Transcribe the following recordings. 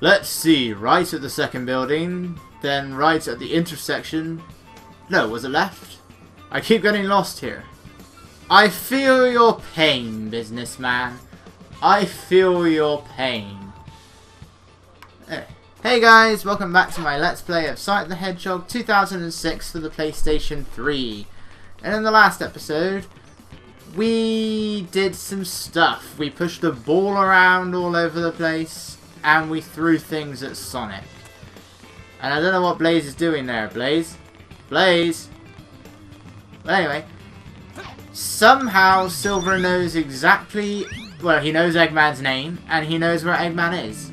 Let's see, right at the second building, then right at the intersection. No, was it left? I keep getting lost here. I feel your pain, businessman. I feel your pain. Hey guys, welcome back to my Let's Play of Sonic the Hedgehog 2006 for the PlayStation 3. And in the last episode, we did some stuff. We pushed the ball around all over the place, and we threw things at Sonic. And I don't know what Blaze is doing there. Blaze? Blaze? But anyway, somehow Silver knows exactly, well, he knows Eggman's name, and he knows where Eggman is.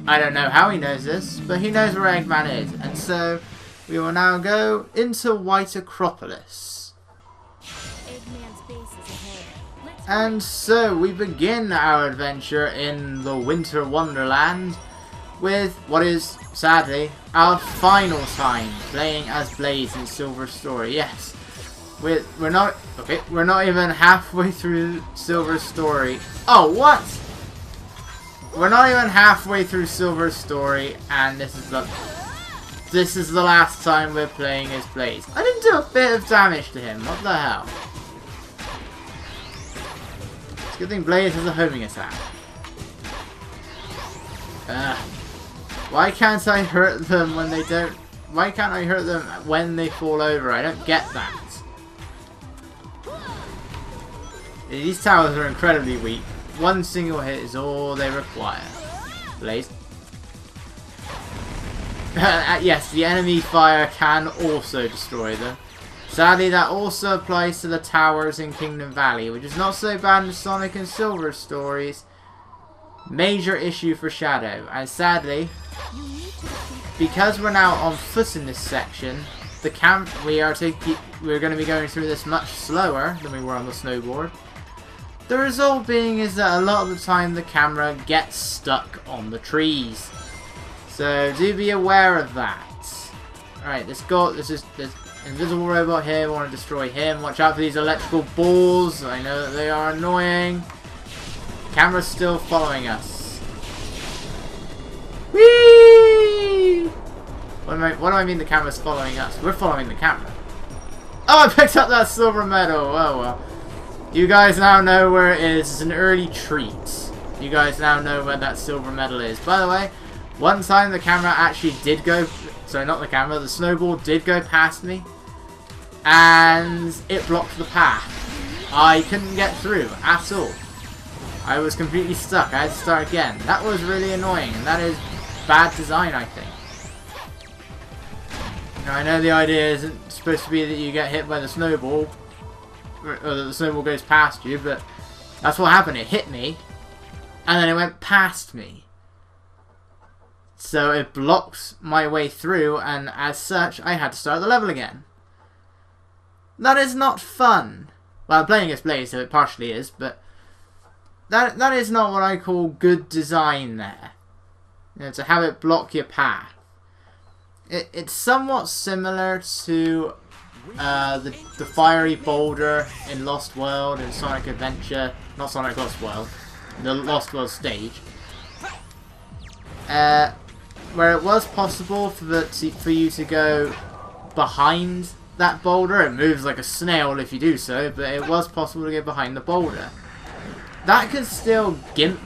I don't know how he knows this, but he knows where Eggman is. And so, we will now go into White Acropolis. Eggman's base is ahead. And so, we begin our adventure in the Winter Wonderland with what is, sadly, our final time playing as Blaze in Silver's story. Yes, we're not even halfway through Silver's story. Oh, what? We're not even halfway through Silver's story, and this is the last time we're playing as Blaze. I didn't do a bit of damage to him. What the hell? It's a good thing Blaze has a homing attack. Why can't I hurt them when they don't? Why can't I hurt them when they fall over? I don't get that. These towers are incredibly weak. One single hit is all they require. Blaze. Yes, the enemy fire can also destroy them. Sadly, that also applies to the towers in Kingdom Valley, which is not so bad in Sonic and Silver stories. Major issue for Shadow. And sadly, because we're now on foot in this section, we're going to be going through this much slower than we were on the snowboard. The result being is that a lot of the time the camera gets stuck on the trees. So do be aware of that. Alright, this invisible robot here, we want to destroy him. Watch out for these electrical balls. I know that they are annoying. The camera's still following us. Whee! What do I mean the camera's following us? We're following the camera. Oh, I picked up that silver medal. Oh well. You guys now know where it is. It's an early treat. You guys now know where that silver medal is. By the way, one time the camera actually did go... Sorry, not the camera. The snowball did go past me. And it blocked the path. I couldn't get through at all. I was completely stuck. I had to start again. That was really annoying. And that is bad design, I think. Now, I know the idea isn't supposed to be that you get hit by the snowball. Or that the snowball goes past you, but that's what happened. It hit me, and then it went past me. So it blocked my way through, and as such, I had to start the level again. That is not fun. Well, I'm playing as Blaze, so it partially is, but that is not what I call good design there. You know, to have it block your path. It's somewhat similar to the fiery boulder in Lost World and Sonic Adventure, not Sonic Lost World, the Lost World stage, where it was possible for you to go behind that boulder. It moves like a snail if you do so, but it was possible to go behind the boulder. That could still gimp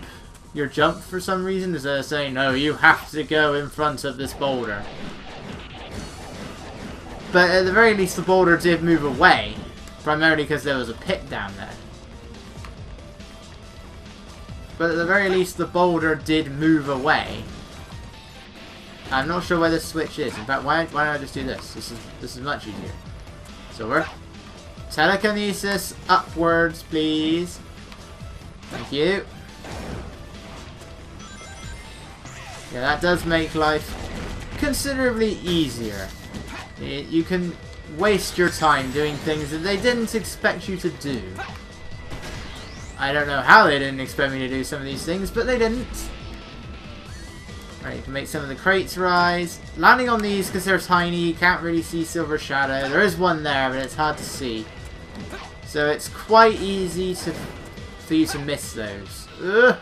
your jump for some reason, as they're saying, no, you have to go in front of this boulder. But at the very least, the boulder did move away, primarily because there was a pit down there. But at the very least, the boulder did move away. I'm not sure where this switch is. In fact, why don't I just do this? This is much easier. So we're telekinesis upwards, please. Thank you. Yeah, that does make life considerably easier. You can waste your time doing things that they didn't expect you to do. I don't know how they didn't expect me to do some of these things, but they didn't. Right, you can make some of the crates rise. Landing on these, because they're tiny, you can't really see Silver Shadow. There is one there, but it's hard to see. So it's quite easy for you to miss those. Ugh.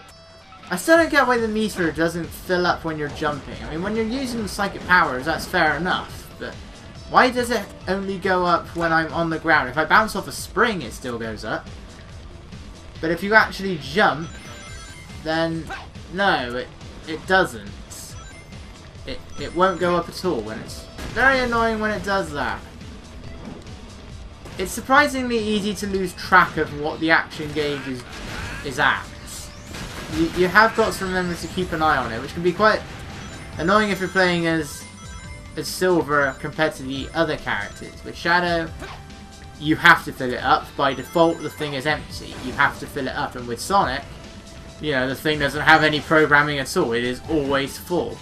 I still don't get why the meter doesn't fill up when you're jumping. I mean, when you're using psychic powers, that's fair enough, but why does it only go up when I'm on the ground? If I bounce off a spring, it still goes up. But if you actually jump, then no, it doesn't. It won't go up at all, and it's very annoying when it does that. It's surprisingly easy to lose track of what the action gauge is at. You have got to remember to keep an eye on it, which can be quite annoying if you're playing as Silver compared to the other characters. With Shadow, you have to fill it up. By default, the thing is empty. You have to fill it up, and with Sonic, you know, the thing doesn't have any programming at all. It is always full.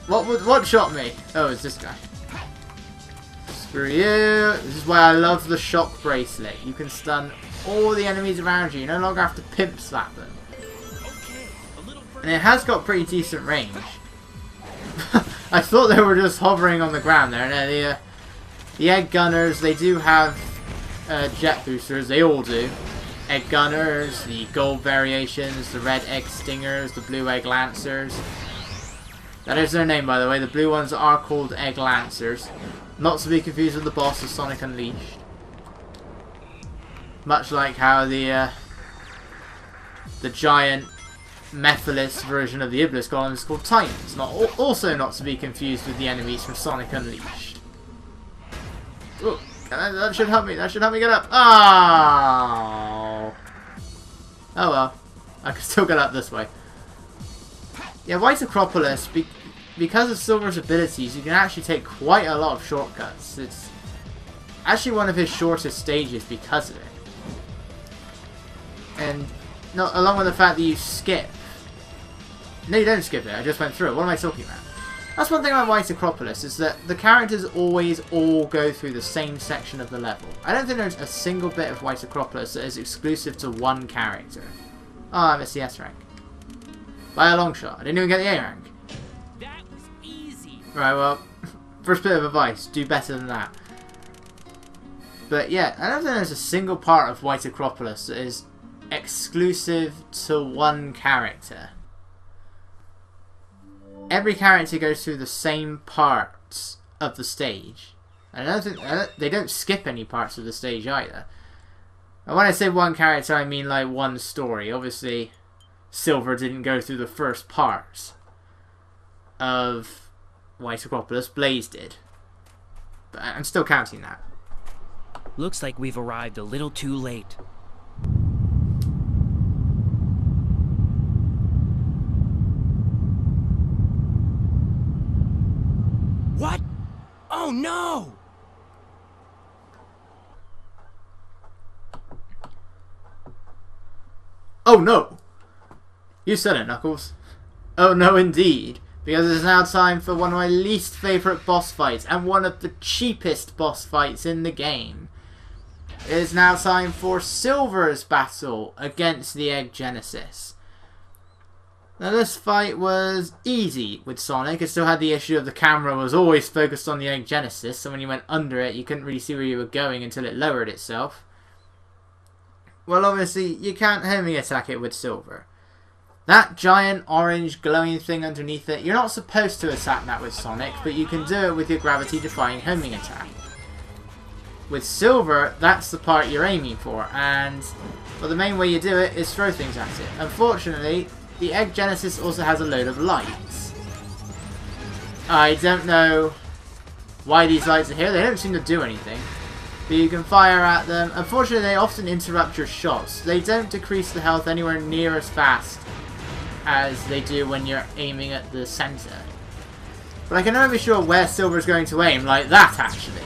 What shot me? Oh, it's this guy. Screw you. This is why I love the shock bracelet. You can stun all the enemies around you. You no longer have to pimp slap them. And it has got pretty decent range. I thought they were just hovering on the ground there. No, the egg gunners, they do have jet boosters. They all do. Egg gunners, the gold variations, the red egg stingers, the blue egg lancers. That is their name, by the way. The blue ones are called egg lancers. Not to be confused with the boss of Sonic Unleashed. Much like how the giant Mephiles version of the Iblis Golem is called Titans. Also not to be confused with the enemies from Sonic Unleashed. Ooh, that should help me. That should help me get up. Oh. Oh well. I can still get up this way. Yeah, White Acropolis, because of Silver's abilities, you can actually take quite a lot of shortcuts. It's actually one of his shortest stages because of it. And along with the fact that you skip. No, you don't skip it. I just went through it. What am I talking about? That's one thing about White Acropolis, is that the characters always all go through the same section of the level. I don't think there's a single bit of White Acropolis that is exclusive to one character. Oh, I'm a CS rank. By a long shot. I didn't even get the A rank. That was easy. Right, well, first bit of advice, do better than that. But yeah, I don't think there's a single part of White Acropolis that is exclusive to one character. Every character goes through the same parts of the stage. And I don't think they don't skip any parts of the stage either. And when I say one character, I mean like one story. Obviously, Silver didn't go through the first part of White Acropolis. Blaze did. But I'm still counting that. Looks like we've arrived a little too late. What? Oh no! Oh no! You said it, Knuckles. Oh no indeed. Because it is now time for one of my least favourite boss fights and one of the cheapest boss fights in the game. It is now time for Silver's battle against the Egg Genesis. Now this fight was easy with Sonic. It still had the issue of the camera was always focused on the Egg Genesis, so when you went under it you couldn't really see where you were going until it lowered itself. Well, obviously you can't homing attack it with Silver. That giant orange glowing thing underneath it, you're not supposed to attack that with Sonic, but you can do it with your gravity defying homing attack. With Silver, that's the part you're aiming for, and well, the main way you do it is throw things at it. Unfortunately, the Egg Genesis also has a load of lights. I don't know why these lights are here. They don't seem to do anything. But you can fire at them. Unfortunately, they often interrupt your shots. They don't decrease the health anywhere near as fast as they do when you're aiming at the center. But I can never be sure where Silver's going to aim like that, actually.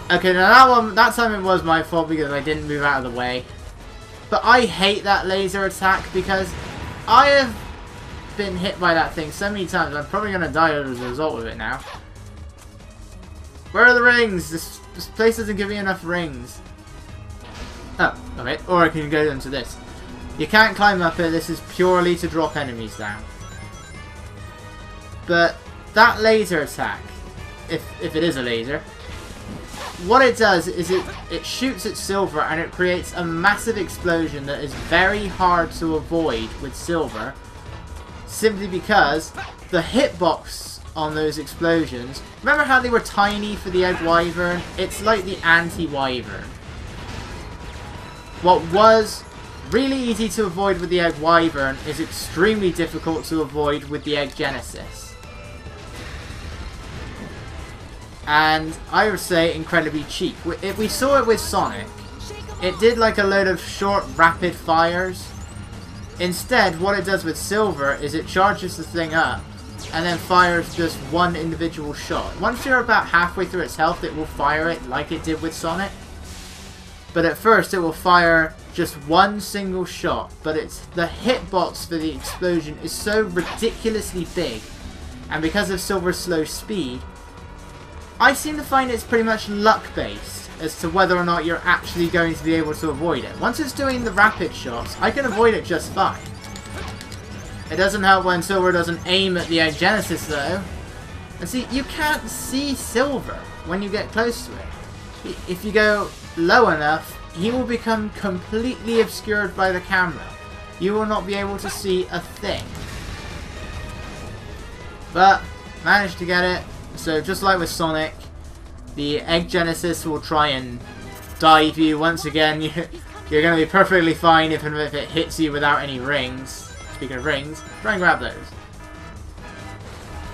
Okay, now that time it was my fault because I didn't move out of the way. But I hate that laser attack because I have been hit by that thing so many times. I'm probably going to die as a result of it now. Where are the rings? This place doesn't give me enough rings. Oh, okay. Or I can go into this. You can't climb up it. This is purely to drop enemies down. But that laser attack, if it is a laser, what it does is it shoots at Silver and it creates a massive explosion that is very hard to avoid with Silver, simply because the hitbox on those explosions, remember how they were tiny for the Egg Wyvern? It's like the anti-Wyvern. What was really easy to avoid with the Egg Wyvern is extremely difficult to avoid with the Egg Genesis. And I would say incredibly cheap. We saw it with Sonic. It did like a load of short, rapid fires. Instead, what it does with Silver is it charges the thing up and then fires just one individual shot. Once you're about halfway through its health, it will fire it like it did with Sonic. But at first, it will fire just one single shot. But it's the hitbox for the explosion is so ridiculously big. And because of Silver's slow speed, I seem to find it's pretty much luck-based as to whether or not you're actually going to be able to avoid it. Once it's doing the rapid shots, I can avoid it just fine. It doesn't help when Silver doesn't aim at the Egg Genesis though. And see, you can't see Silver when you get close to it. If you go low enough, he will become completely obscured by the camera. You will not be able to see a thing. But, managed to get it. So just like with Sonic, the Egg Genesis will try and dive you. Once again, you're going to be perfectly fine if it hits you without any rings. Speaking of rings, try and grab those.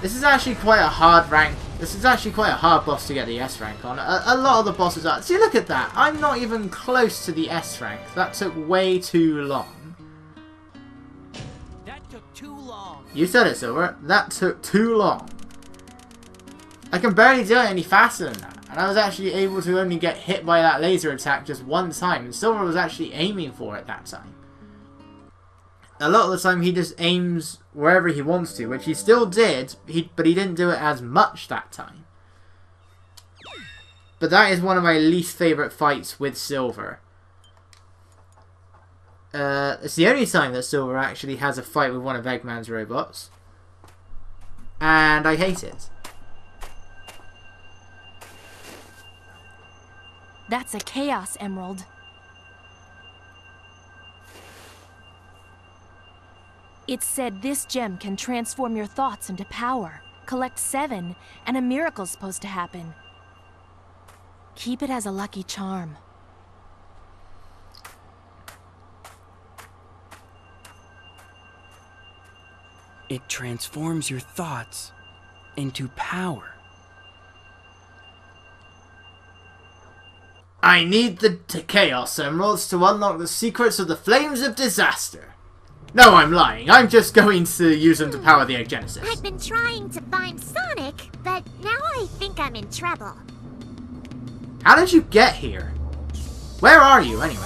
This is actually quite a hard rank. This is actually quite a hard boss to get the S rank on. A lot of the bosses are. See, look at that. I'm not even close to the S rank. That took way too long. That took too long. You said it, Silver. That took too long. I can barely do it any faster than that. And I was actually able to only get hit by that laser attack just one time. And Silver was actually aiming for it that time. A lot of the time he just aims wherever he wants to, which he still did, but he didn't do it as much that time. But that is one of my least favourite fights with Silver. It's the only time that Silver actually has a fight with one of Eggman's robots. And I hate it. That's a Chaos Emerald. It said this gem can transform your thoughts into power. Collect 7, and a miracle's supposed to happen. Keep it as a lucky charm. It transforms your thoughts into power. I need the Chaos Emeralds to unlock the secrets of the Flames of Disaster. No, I'm lying. I'm just going to use them to power the Egg Genesis. I've been trying to find Sonic, but now I think I'm in trouble. How did you get here? Where are you, anyway?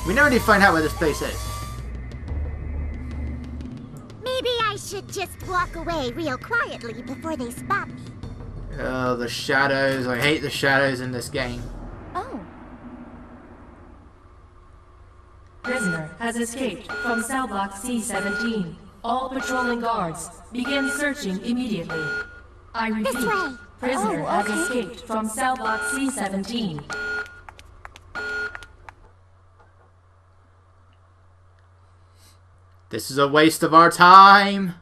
We never did find out where this place is. Maybe I should just walk away real quietly before they spot me. Oh, the shadows. I hate the shadows in this game. Oh. Prisoner has escaped from cell block C-17. All patrolling guards, begin searching immediately. I repeat, This way. prisoner has escaped from cell block C-17. This is a waste of our time.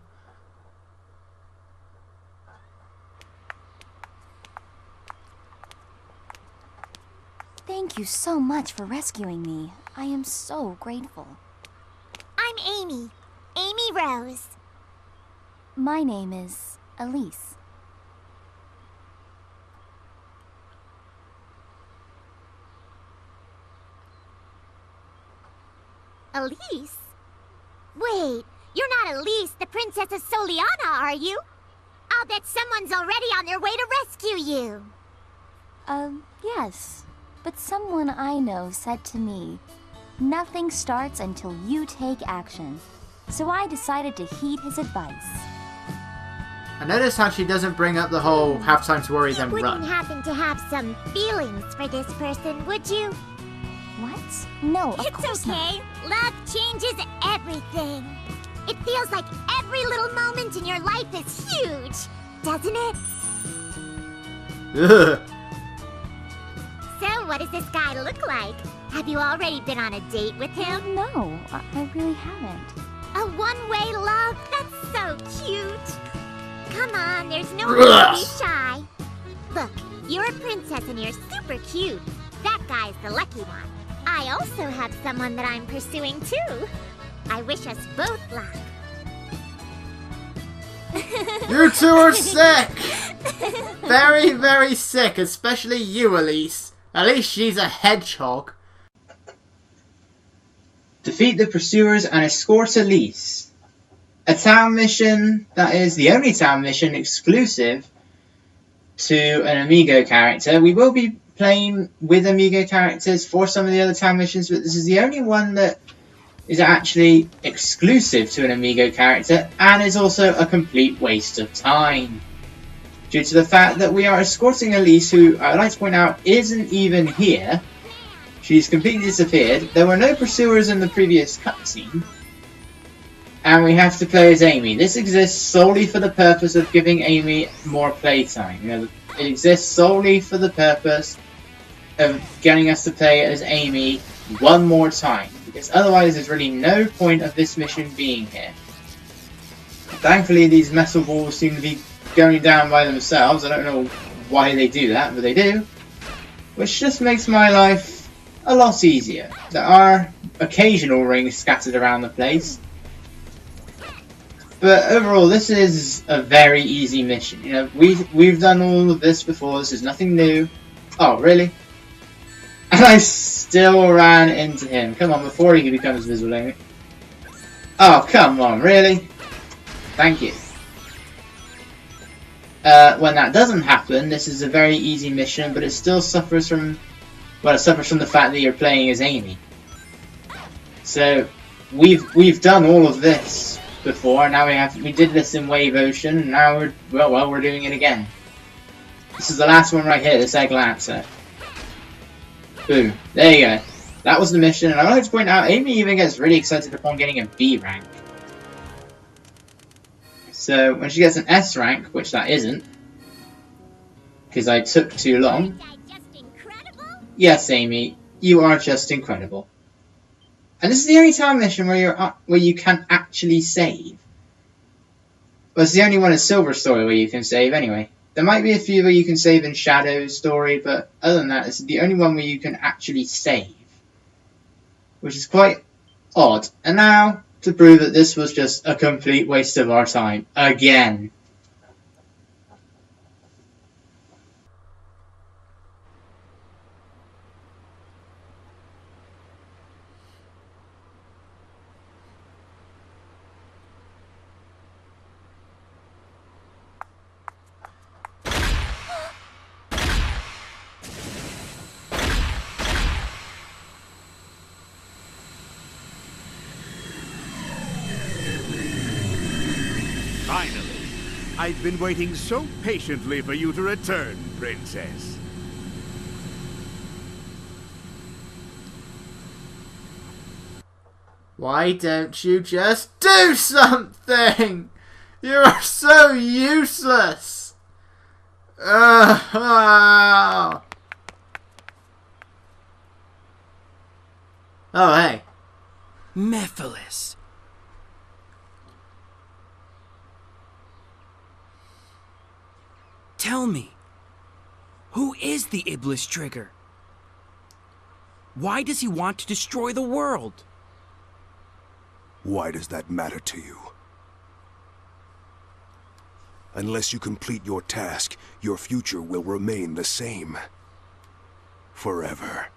Thank you so much for rescuing me. I am so grateful. I'm Amy. Amy Rose. My name is Elise. Elise? Wait, you're not Elise, the Princess of Soliana, are you? I'll bet someone's already on their way to rescue you. Yes. But someone I know said to me, nothing starts until you take action. So I decided to heed his advice. I noticed how she doesn't bring up the whole have time to worry then You wouldn't run. happen to have some feelings for this person, would you? What? No, of course It's not. okay. Love changes everything. It feels like every little moment in your life is huge, doesn't it? Ugh. what does this guy look like? Have you already been on a date with him? No, I really haven't. A one-way love? That's so cute. Come on, there's no need to be shy. Look, you're a princess and you're super cute. That guy's the lucky one. I also have someone that I'm pursuing too. I wish us both luck. You two are sick! Very, very sick, especially you, Elise. At least she's a hedgehog. Defeat the pursuers and escort Elise. A town mission that is the only town mission exclusive to an Amigo character. We will be playing with Amigo characters for some of the other town missions, but this is the only one that is actually exclusive to an Amigo character and is also a complete waste of time. Due to the fact that we are escorting Elise, who I'd like to point out isn't even here. She's completely disappeared. There were no pursuers in the previous cutscene. And we have to play as Amy. This exists solely for the purpose of giving Amy more playtime. You know, it exists solely for the purpose of getting us to play as Amy one more time. Because otherwise there's really no point of this mission being here. Thankfully these metal balls seem to be going down by themselves. I don't know why they do that, but they do. Which just makes my life a lot easier. There are occasional rings scattered around the place. But overall, this is a very easy mission. You know, we've done all of this before. This is nothing new. Oh, really? And I still ran into him. Come on, before he becomes visible, Amy. Oh, come on, really? Thank you. When that doesn't happen, this is a very easy mission, but it still suffers from... Well, it suffers from the fact that you're playing as Amy. So, we've done all of this before. Now we did this in Wave Ocean, and now we're doing it again. This is the last one right here, this Egg Lancer. Boom. There you go. That was the mission, and I'd like to point out, Amy even gets really excited upon getting a B rank. So, when she gets an S rank, which that isn't, because I took too long. Yes, Amy, you are just incredible. And this is the only town mission where you can actually save. Well, it's the only one in Silver Story where you can save anyway. There might be a few where you can save in Shadow's story, but other than that, it's the only one where you can actually save. Which is quite odd. And now, to prove that this was just a complete waste of our time. Again. Finally. I've been waiting so patiently for you to return, Princess. Why don't you just do something? You are so useless. Oh, hey. Mephiles. Tell me, who is the Iblis Trigger? Why does he want to destroy the world? Why does that matter to you? Unless you complete your task, your future will remain the same. Forever.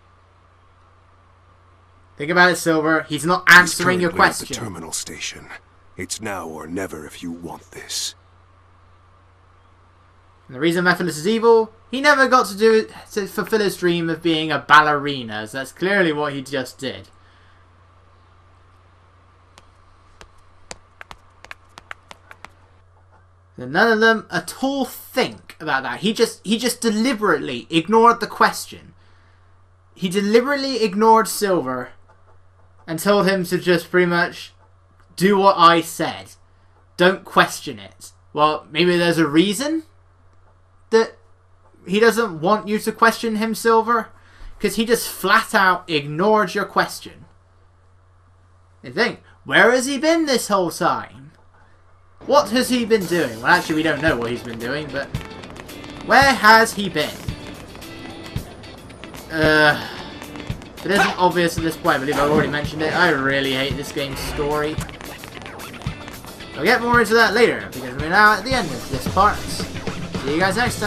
Think about it, Silver. He's not answering your question. At the terminal station. It's now or never if you want this. And the reason Mephiles is evil, he never got to do it to fulfill his dream of being a ballerina, so that's clearly what he just did. And none of them at all think about that. He just deliberately ignored the question. He deliberately ignored Silver and told him to just pretty much do what I said. Don't question it. Well, maybe there's a reason that he doesn't want you to question him, Silver. because he just flat out ignored your question. You think, where has he been this whole time? What has he been doing? Well, actually, we don't know what he's been doing, but where has he been? If it isn't obvious at this point, I believe I've already mentioned it. I really hate this game's story. I'll get more into that later, because we're now at the end of this part. See you guys next time.